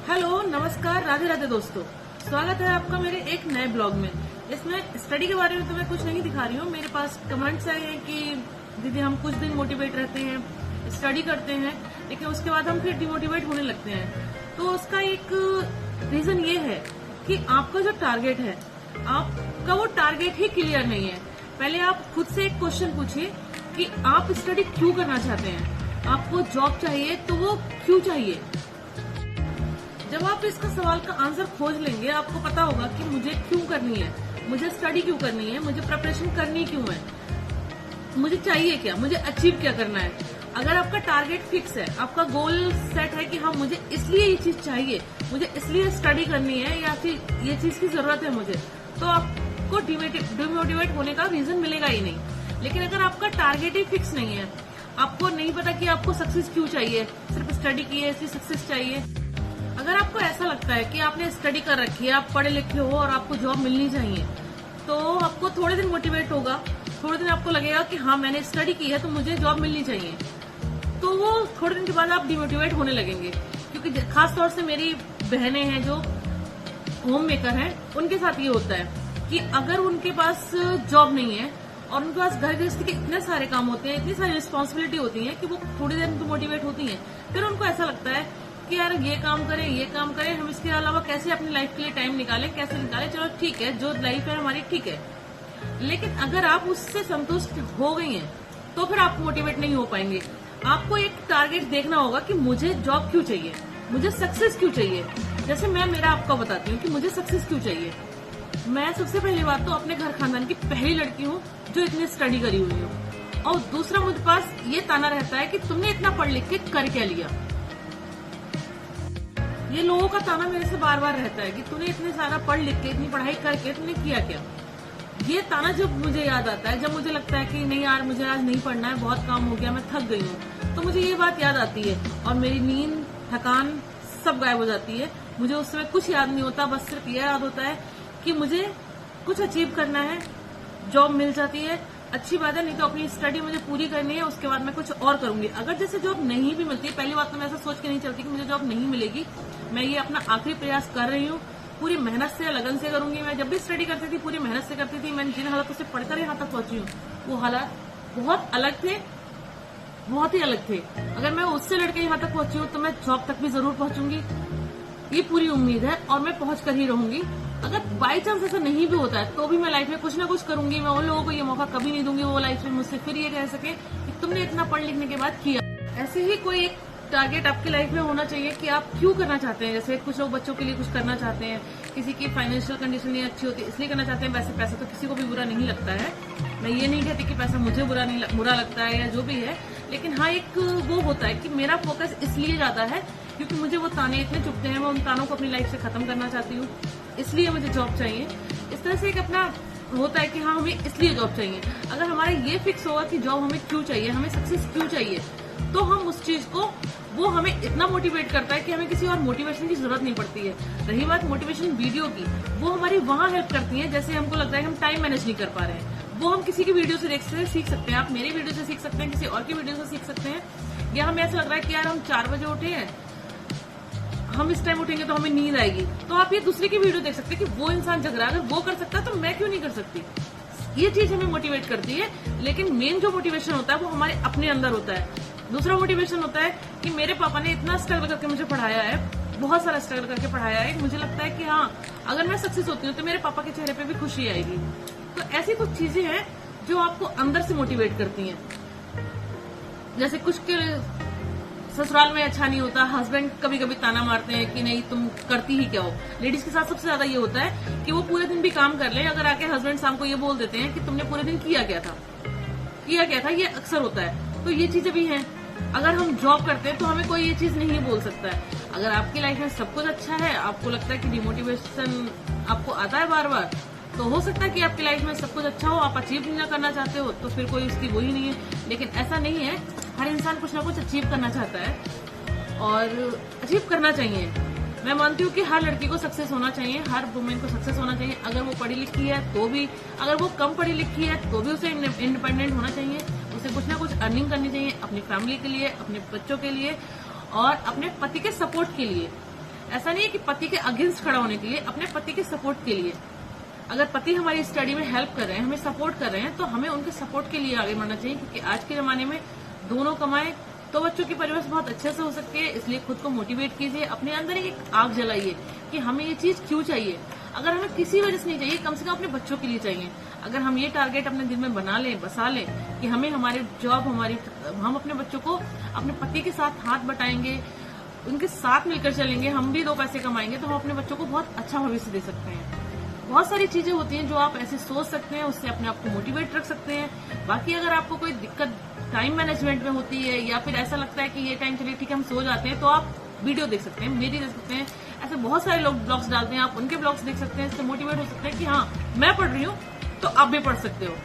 Hello, नमस्कार, राधे राधे दोस्तों। स्वागत है आपका मेरे एक नए ब्लॉग में। इसमें स्टडी के बारे में तो मैं कुछ नहीं दिखा रही हूँ। मेरे पास कमेंट्स आए हैं कि दीदी हम कुछ दिन मोटिवेट रहते हैं, स्टडी करते हैं, लेकिन उसके बाद हम फिर डिमोटिवेट होने लगते हैं। तो उसका एक रीजन ये है कि आपका जो टारगेट है, आपका वो टारगेट ही क्लियर नहीं है। पहले आप खुद से एक क्वेश्चन पूछिए कि आप स्टडी क्यों करना चाहते हैं। आपको जॉब चाहिए तो वो क्यों चाहिए। जब आप इसका सवाल का आंसर खोज लेंगे, आपको पता होगा कि मुझे क्यों करनी है, मुझे स्टडी क्यों करनी है, मुझे प्रिपरेशन करनी क्यों है, मुझे चाहिए क्या, मुझे अचीव क्या करना है। अगर आपका टारगेट फिक्स है, आपका गोल सेट है कि हाँ मुझे इसलिए ये चीज चाहिए, मुझे इसलिए स्टडी करनी है या फिर ये चीज की जरूरत है मुझे, तो आपको डिमोटिवेट होने का रीजन मिलेगा ही नहीं। लेकिन अगर आपका टारगेट ही फिक्स नहीं है, आपको नहीं पता कि आपको सक्सेस क्यों चाहिए, सिर्फ स्टडी की है इसलिए सक्सेस चाहिए। अगर आपको ऐसा लगता है कि आपने स्टडी कर रखी है, आप पढ़े लिखे हो और आपको जॉब मिलनी चाहिए, तो आपको थोड़े दिन मोटिवेट होगा, थोड़े दिन आपको लगेगा कि हाँ मैंने स्टडी की है तो मुझे जॉब मिलनी चाहिए। तो वो थोड़े दिन के बाद आप डिमोटिवेट होने लगेंगे। क्योंकि खास तौर से मेरी बहनें हैं जो होम मेकर हैं, उनके साथ ये होता है कि अगर उनके पास जॉब नहीं है और उनके पास घर गृहस्थी के इतने सारे काम होते हैं, इतनी सारी रिस्पॉन्सिबिलिटी होती है कि वो थोड़ी देर तो मोटिवेट होती हैं, फिर उनको ऐसा लगता है कि यार ये काम करें, हम इसके अलावा कैसे अपनी लाइफ के लिए टाइम निकालें, कैसे निकालें। चलो ठीक है, जो लाइफ है हमारी ठीक है, लेकिन अगर आप उससे संतुष्ट हो गई हैं तो फिर आप मोटिवेट नहीं हो पाएंगे। आपको एक टारगेट देखना होगा कि मुझे जॉब क्यों चाहिए, मुझे सक्सेस क्यों चाहिए। जैसे मैं मेरा आपको बताती हूँ कि मुझे सक्सेस क्यों चाहिए। मैं सबसे पहली बात तो अपने घर खानदान की पहली लड़की हूँ जो इतनी स्टडी करी हुई हूँ, और दूसरा मुझे पास ये ताना रहता है कि तुमने इतना पढ़ लिख के कर क्या लिया। ये लोगों का ताना मेरे से बार बार रहता है कि तूने इतने सारा पढ़ लिख के, इतनी पढ़ाई करके तुमने किया क्या। ये ताना जब मुझे याद आता है, जब मुझे लगता है कि नहीं यार मुझे आज नहीं पढ़ना है, बहुत काम हो गया, मैं थक गई हूँ, तो मुझे ये बात याद आती है और मेरी नींद, थकान सब गायब हो जाती है। मुझे उस समय कुछ याद नहीं होता, बस सिर्फ ये याद होता है कि मुझे कुछ अचीव करना है। जॉब मिल जाती है, अच्छी बात है, नहीं तो अपनी स्टडी मुझे पूरी करनी है, उसके बाद मैं कुछ और करूंगी। अगर जैसे जॉब नहीं भी मिलती, पहली बात तो मैं ऐसा सोच के नहीं चलती कि मुझे जॉब नहीं मिलेगी। मैं ये अपना आखिरी प्रयास कर रही हूँ, पूरी मेहनत से, लगन से करूंगी। मैं जब भी स्टडी करती थी पूरी मेहनत से करती थी। मैं जिन हालातों से पढ़कर यहाँ तक पहुंची हूँ, वो हालात बहुत अलग थे, बहुत ही अलग थे। अगर मैं उससे लड़के यहाँ तक पहुंची हूँ तो मैं जॉब तक भी जरूर पहुंचूंगी, ये पूरी उम्मीद है, और मैं पहुंच कर ही रहूंगी। अगर बाई चांस ऐसा नहीं भी होता है तो भी मैं लाइफ में कुछ ना कुछ करूंगी। मैं उन लोगों को ये मौका कभी नहीं दूंगी वो लाइफ में मुझसे फिर ये कह सके कि तुमने इतना पढ़ लिखने के बाद किया। ऐसे ही कोई एक टारगेट आपकी लाइफ में होना चाहिए कि आप क्यों करना चाहते हैं। जैसे कुछ लोग बच्चों के लिए कुछ करना चाहते हैं, किसी की फाइनेंशियल कंडीशन नहीं अच्छी होती इसलिए करना चाहते हैं। वैसे पैसा तो किसी को भी बुरा नहीं लगता है, मैं ये नहीं कहती कि पैसा मुझे बुरा लगता है या जो भी है, लेकिन हाँ एक वो होता है कि मेरा फोकस इसलिए ज्यादा है क्योंकि मुझे वो ताने इतने चुभते हैं, मैं उन तानों को अपनी लाइफ से खत्म करना चाहती हूँ, इसलिए मुझे जॉब चाहिए। इस तरह से एक अपना होता है कि हाँ हमें इसलिए जॉब चाहिए। अगर हमारा ये फिक्स होगा कि जॉब हमें क्यों चाहिए, हमें सक्सेस क्यों चाहिए, तो हम उस चीज को, वो हमें इतना मोटिवेट करता है कि हमें किसी और मोटिवेशन की जरूरत नहीं पड़ती है। रही बात मोटिवेशन वीडियो की, वो हमारी वहां हेल्प करती है जैसे हमको लगता है कि हम टाइम मैनेज नहीं कर पा रहे हैं, वो हम किसी की वीडियो से सीख सकते हैं। आप मेरी वीडियो से सीख सकते हैं, किसी और की वीडियो से सीख सकते हैं। या हमें ऐसा लग रहा है कि यार हम 4 बजे उठे हैं, हम इस टाइम उठेंगे तो हमें नींद आएगी, तो आप ये दूसरे की वीडियो देख सकते हैं कि वो इंसान जग रहा है, अगर वो कर सकता है तो मैं क्यों नहीं कर सकती। ये चीज हमें मोटिवेट करती है। लेकिन मेन जो मोटिवेशन होता है वो हमारे अपने अंदर होता है। दूसरा मोटिवेशन होता है कि मेरे पापा ने इतना स्ट्रगल करके मुझे पढ़ाया है, बहुत सारा स्ट्रगल करके पढ़ाया है। मुझे लगता है कि हाँ अगर मैं सक्सेस होती हूँ तो मेरे पापा के चेहरे पे भी खुशी आएगी। तो ऐसी कुछ चीजें हैं जो आपको अंदर से मोटिवेट करती हैं। जैसे कुछ के ससुराल में अच्छा नहीं होता, हस्बैंड कभी कभी ताना मारते हैं कि नहीं तुम करती ही क्या हो। लेडीज के साथ सबसे ज्यादा ये होता है कि वो पूरे दिन भी काम कर ले, अगर आके हस्बैंड शाम को ये बोल देते हैं कि तुमने पूरे दिन किया क्या था, ये अक्सर होता है। तो ये चीजें भी हैं। अगर हम जॉब करते हैं तो हमें कोई ये चीज नहीं बोल सकता है। अगर आपकी लाइफ में सब कुछ अच्छा है, आपको लगता है कि डिमोटिवेशन आपको आता है बार बार, तो हो सकता है कि आपकी लाइफ में सब कुछ अच्छा हो, आप अचीव नहीं करना चाहते हो, तो फिर कोई उसकी वही नहीं है। लेकिन ऐसा नहीं है, हर इंसान कुछ ना कुछ अचीव करना चाहता है और अचीव करना चाहिए। मैं मानती हूँ कि हर लड़की को सक्सेस होना चाहिए, हर वुमेन को सक्सेस होना चाहिए। अगर वो पढ़ी लिखी है तो भी, अगर वो कम पढ़ी लिखी है तो भी उसे इंडिपेंडेंट होना चाहिए। उसे कुछ ना कुछ अर्निंग करनी चाहिए अपनी फैमिली के लिए, अपने बच्चों के लिए और अपने पति के सपोर्ट के लिए। ऐसा नहीं है कि पति के अगेंस्ट खड़ा होने के लिए, अपने पति के सपोर्ट के लिए। अगर पति हमारी स्टडी में हेल्प कर रहे हैं, हमें सपोर्ट कर रहे हैं, तो हमें उनके सपोर्ट के लिए आगे बढ़ना चाहिए, क्योंकि आज के जमाने में दोनों कमाएं तो बच्चों की परवरिश बहुत अच्छे से हो सकती है। इसलिए खुद को मोटिवेट कीजिए, अपने अंदर एक आग जलाइए कि हमें ये चीज क्यों चाहिए। अगर हमें किसी वजह से नहीं चाहिए, कम से कम अपने बच्चों के लिए चाहिए। अगर हम ये टारगेट अपने दिल में बसा लें कि हमें हमारे जॉब, हम अपने बच्चों को अपने पति के साथ हाथ बटाएंगे, उनके साथ मिलकर चलेंगे, हम भी 2 पैसे कमाएंगे, तो हम अपने बच्चों को बहुत अच्छा भविष्य दे सकते हैं। बहुत सारी चीजें होती हैं जो आप ऐसे सोच सकते हैं, उससे अपने आप को मोटिवेट रख सकते हैं। बाकी अगर आपको कोई दिक्कत टाइम मैनेजमेंट में होती है, या फिर ऐसा लगता है कि ये टाइम चलिए ठीक है हम सो जाते हैं, तो आप वीडियो देख सकते हैं, मेरी देख सकते हैं। ऐसे बहुत सारे लोग ब्लॉग्स डालते हैं, आप उनके ब्लॉग्स देख सकते हैं, इससे मोटिवेट हो सकते हैं कि हाँ मैं पढ़ रही हूँ तो आप भी पढ़ सकते हो।